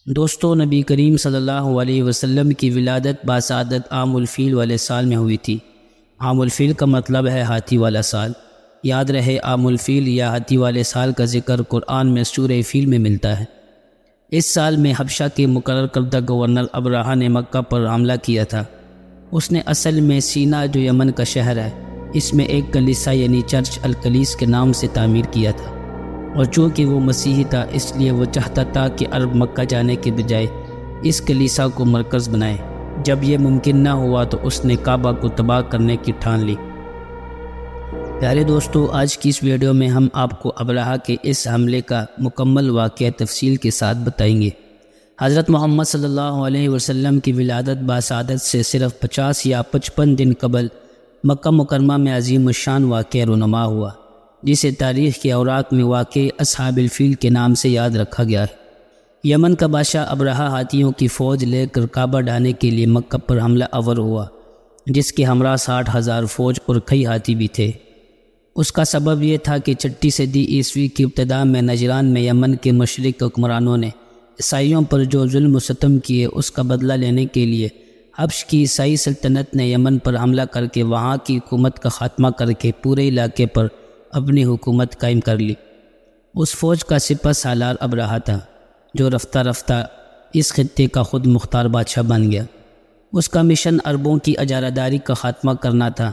دوستو، نبی کریم صلی اللہ علیہ وسلم کی ولادت باسعادت عام الفیل والے سال میں ہوئی تھی۔ عام الفیل کا مطلب ہے ہاتھی والا سال۔ یاد رہے، عام الفیل یا ہاتھی والے سال کا ذکر قرآن میں سورہ فیل میں ملتا ہے۔ اس سال میں حبشہ کے مقرر کردہ گورنر ابرہہ نے مکہ پر حملہ کیا تھا۔ اس نے اصل میں سینا، جو یمن کا شہر ہے، اس میں ایک کلیسا یعنی چرچ الکلیس کے نام سے تعمیر کیا تھا، اور چونکہ وہ مسیحی تھا اس لیے وہ چاہتا تھا کہ عرب مکہ جانے کے بجائے اس کلیسا کو مرکز بنائے۔ جب یہ ممکن نہ ہوا تو اس نے کعبہ کو تباہ کرنے کی ٹھان لی۔ پیارے دوستو، آج کی اس ویڈیو میں ہم آپ کو ابرہہ کے اس حملے کا مکمل واقعہ تفصیل کے ساتھ بتائیں گے۔ حضرت محمد صلی اللہ علیہ وسلم کی ولادت باسعادت سے صرف 50 یا 55 دن قبل مکہ مکرمہ میں عظیم الشان واقعہ رونما ہوا، جسے تاریخ کے اوراق میں واقع اصحاب الفیل کے نام سے یاد رکھا گیا ہے۔ یمن کا بادشاہ ابرہہ ہاتھیوں کی فوج لے کر کعبہ ڈھانے کے لیے مکہ پر حملہ آور ہوا، جس کے ہمراہ 60,000 فوج اور کئی ہاتھی بھی تھے۔ اس کا سبب یہ تھا کہ 6 صدی عیسوی کی ابتدا میں نجران میں یمن کے مشرق حکمرانوں نے عیسائیوں پر جو ظلم و ستم کیے اس کا بدلہ لینے کے لیے حبش کی عیسائی سلطنت نے یمن پر حملہ کر کے وہاں کی حکومت کا خاتمہ کر کے پورے علاقے پر اپنی حکومت قائم کر لی۔ اس فوج کا سپہ سالار ابرہہ تھا، جو رفتہ رفتہ اس خطے کا خود مختار بادشاہ بن گیا۔ اس کا مشن عربوں کی اجارہ داری کا خاتمہ کرنا تھا،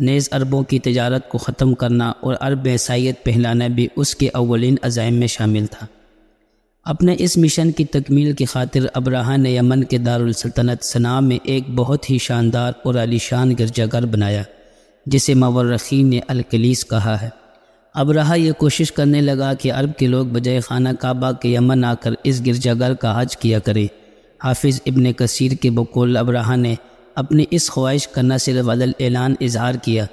نیز عربوں کی تجارت کو ختم کرنا اور عرب عیسائیت پہلانا بھی اس کے اولین عزائم میں شامل تھا۔ اپنے اس مشن کی تکمیل کی خاطر ابرہہ نے یمن کے دارالسلطنت صنعاء میں ایک بہت ہی شاندار اور عالیشان گرجا گھر بنایا، جسے مورخین نے الکلیس کہا ہے۔ ابرہہ یہ کوشش کرنے لگا کہ عرب کے لوگ بجائے خانہ کعبہ کے یمن آ کر اس گرجا گھر کا حج کیا کریں۔ حافظ ابن کثیر کے بقول ابرہہ نے اپنی اس خواہش کا نہ صرف عدل اعلان اظہار کیا،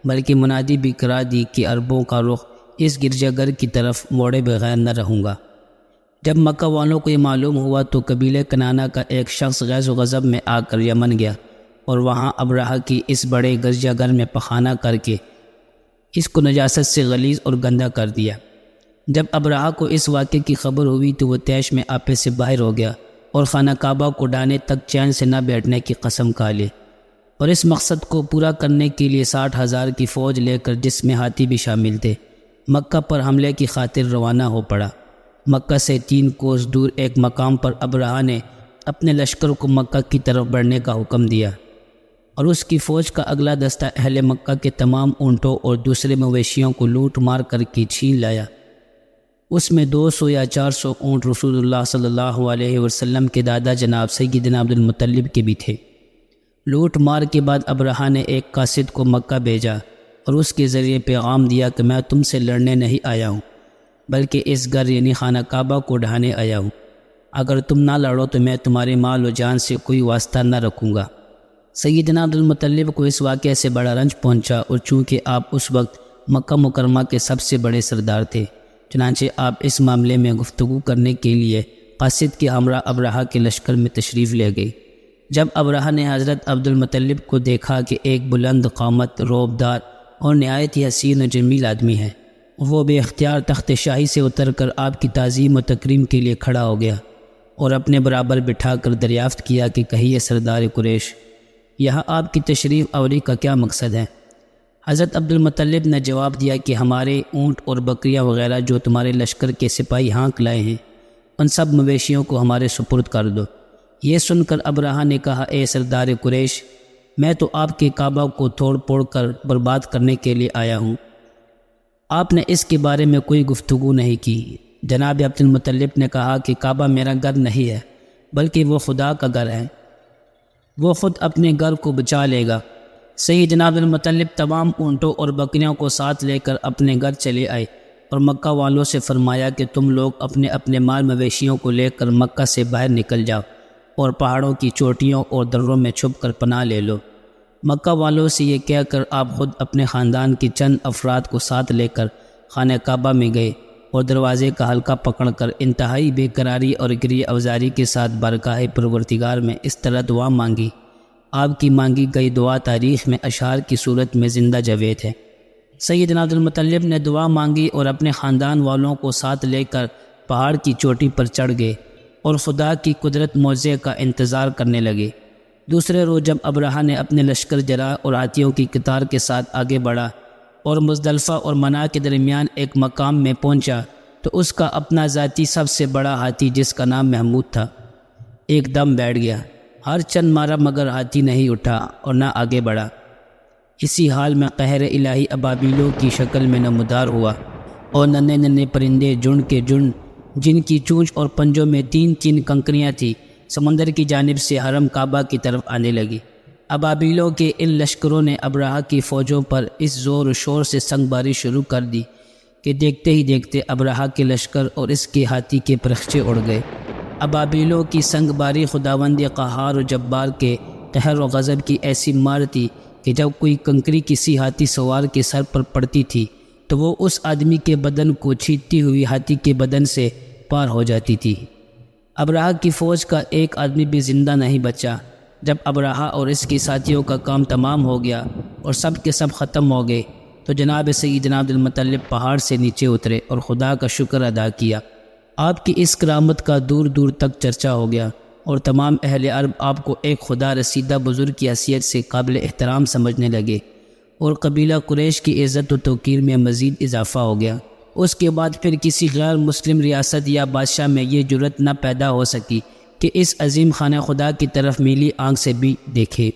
بلکہ منادی بھی کرا دی کہ عربوں کا رخ اس گرجا گھر کی طرف موڑے بغیر نہ رہوں گا۔ جب مکہ والوں کو یہ معلوم ہوا تو قبیلہ کنانہ کا ایک شخص غیظ و غضب میں آ کر یمن گیا اور وہاں ابرہہ کی اس بڑے گرجا گھر میں پخانہ کر کے اس کو نجاست سے غلیظ اور گندہ کر دیا۔ جب ابرہہ کو اس واقعے کی خبر ہوئی تو وہ طیش میں آپے سے باہر ہو گیا اور خانہ کعبہ کو ڈھانے تک چین سے نہ بیٹھنے کی قسم کھا لی، اور اس مقصد کو پورا کرنے کے لیے 60,000 کی فوج لے کر، جس میں ہاتھی بھی شامل تھے، مکہ پر حملے کی خاطر روانہ ہو پڑا۔ مکہ سے 3 کوس دور ایک مقام پر ابرہہ نے اپنے لشکر کو مکہ کی طرف بڑھنے کا حکم دیا، اور اس کی فوج کا اگلا دستہ اہل مکہ کے تمام اونٹوں اور دوسرے مویشیوں کو لوٹ مار کر کے چھین لایا۔ اس میں 200 یا 400 اونٹ رسول اللہ صلی اللہ علیہ وسلم کے دادا جناب سیدنا عبد المطلب کے بھی تھے۔ لوٹ مار کے بعد ابرہہ نے ایک قاصد کو مکہ بھیجا اور اس کے ذریعے پیغام دیا کہ میں تم سے لڑنے نہیں آیا ہوں، بلکہ اس گھر یعنی خانہ کعبہ کو ڈھانے آیا ہوں۔ اگر تم نہ لڑو تو میں تمہارے مال و جان سے کوئی واسطہ نہ رکھوں گا۔ سیدنا عبد المطلب کو اس واقعے سے بڑا رنج پہنچا، اور چونکہ آپ اس وقت مکہ مکرمہ کے سب سے بڑے سردار تھے، چنانچہ آپ اس معاملے میں گفتگو کرنے کے لیے قاصد کے ہمراہ ابرہہ کے لشکر میں تشریف لے گئی۔ جب ابرہہ نے حضرت عبد المطلب کو دیکھا کہ ایک بلند قامت، روبدار اور نہایت ہی حسین و جمیل آدمی ہے، وہ بے اختیار تخت شاہی سے اتر کر آپ کی تعظیم و تکریم کے لیے کھڑا ہو گیا اور اپنے برابر بٹھا کر دریافت کیا کہ کہیے سردار قریش، یہاں آپ کی تشریف آوری کا کیا مقصد ہے؟ حضرت عبد المطلب نے جواب دیا کہ ہمارے اونٹ اور بکریاں وغیرہ جو تمہارے لشکر کے سپاہی ہانک لائے ہیں، ان سب مویشیوں کو ہمارے سپرد کر دو۔ یہ سن کر ابرہہ نے کہا، اے سردار قریش، میں تو آپ کے کعبہ کو توڑ پھوڑ کر برباد کرنے کے لیے آیا ہوں۔ آپ نے اس کے بارے میں کوئی گفتگو نہیں کی۔ جناب عبد المطلب نے کہا کہ کعبہ میرا گھر نہیں ہے، بلکہ وہ خدا کا گھر ہے، وہ خود اپنے گھر کو بچا لے گا۔ سیدنا عبد المطلب تمام اونٹوں اور بکریوں کو ساتھ لے کر اپنے گھر چلے آئے اور مکہ والوں سے فرمایا کہ تم لوگ اپنے اپنے مال مویشیوں کو لے کر مکہ سے باہر نکل جاؤ اور پہاڑوں کی چوٹیوں اور دروں میں چھپ کر پناہ لے لو۔ مکہ والوں سے یہ کہہ کر آپ خود اپنے خاندان کی چند افراد کو ساتھ لے کر خانہ کعبہ میں گئے اور دروازے کا حلقہ پکڑ کر انتہائی بے قراری اور گریہ اوزاری کے ساتھ بارگاہ پروردگار میں اس طرح دعا مانگی۔ آپ کی مانگی گئی دعا تاریخ میں اشعار کی صورت میں زندہ جاوید ہے۔ سیدنا عبد المطلب نے دعا مانگی اور اپنے خاندان والوں کو ساتھ لے کر پہاڑ کی چوٹی پر چڑھ گئے اور خدا کی قدرت معجزے کا انتظار کرنے لگے۔ دوسرے روز جب ابرہہ نے اپنے لشکر جلا اور ہاتھیوں کی قطار کے ساتھ آگے بڑھا اور مزدلفہ اور منا کے درمیان ایک مقام میں پہنچا تو اس کا اپنا ذاتی سب سے بڑا ہاتھی جس کا نام محمود تھا ایک دم بیٹھ گیا۔ ہر چند مارا مگر ہاتھی نہیں اٹھا اور نہ آگے بڑھا۔ اسی حال میں قہر الہی ابابیلوں کی شکل میں نمودار ہوا اور ننھے ننھے پرندے جھنڈ کے جھنڈ جن کی چونچ اور پنجوں میں تین تین کنکریاں تھیں سمندر کی جانب سے حرم کعبہ کی طرف آنے لگی۔ ابابیلوں کے ان لشکروں نے ابرہہ کی فوجوں پر اس زور و شور سے سنگ باری شروع کر دی کہ دیکھتے ہی دیکھتے ابرہہ کے لشکر اور اس کے ہاتھی کے پرخچے اڑ گئے۔ ابابیلوں کی سنگ باری خداوند قہار و جبار کے قہر و غضب کی ایسی مار تھی کہ جب کوئی کنکری کسی ہاتھی سوار کے سر پر پڑتی تھی تو وہ اس آدمی کے بدن کو چھینتی ہوئی ہاتھی کے بدن سے پار ہو جاتی تھی۔ ابرہہ کی فوج کا ایک آدمی بھی زندہ نہیں بچا۔ جب ابرہہ اور اس کے ساتھیوں کا کام تمام ہو گیا اور سب کے سب ختم ہو گئے تو جناب سیدنا عبد المطلب پہاڑ سے نیچے اترے اور خدا کا شکر ادا کیا۔ آپ کی اس کرامت کا دور دور تک چرچا ہو گیا اور تمام اہل عرب آپ کو ایک خدا رسیدہ بزرگ کی حیثیت سے قابل احترام سمجھنے لگے اور قبیلہ قریش کی عزت و توقیر میں مزید اضافہ ہو گیا۔ اس کے بعد پھر کسی غیر مسلم ریاست یا بادشاہ میں یہ جرأت نہ پیدا ہو سکی کہ اس عظیم خانہ خدا کی طرف میلی آنکھ سے بھی دیکھے۔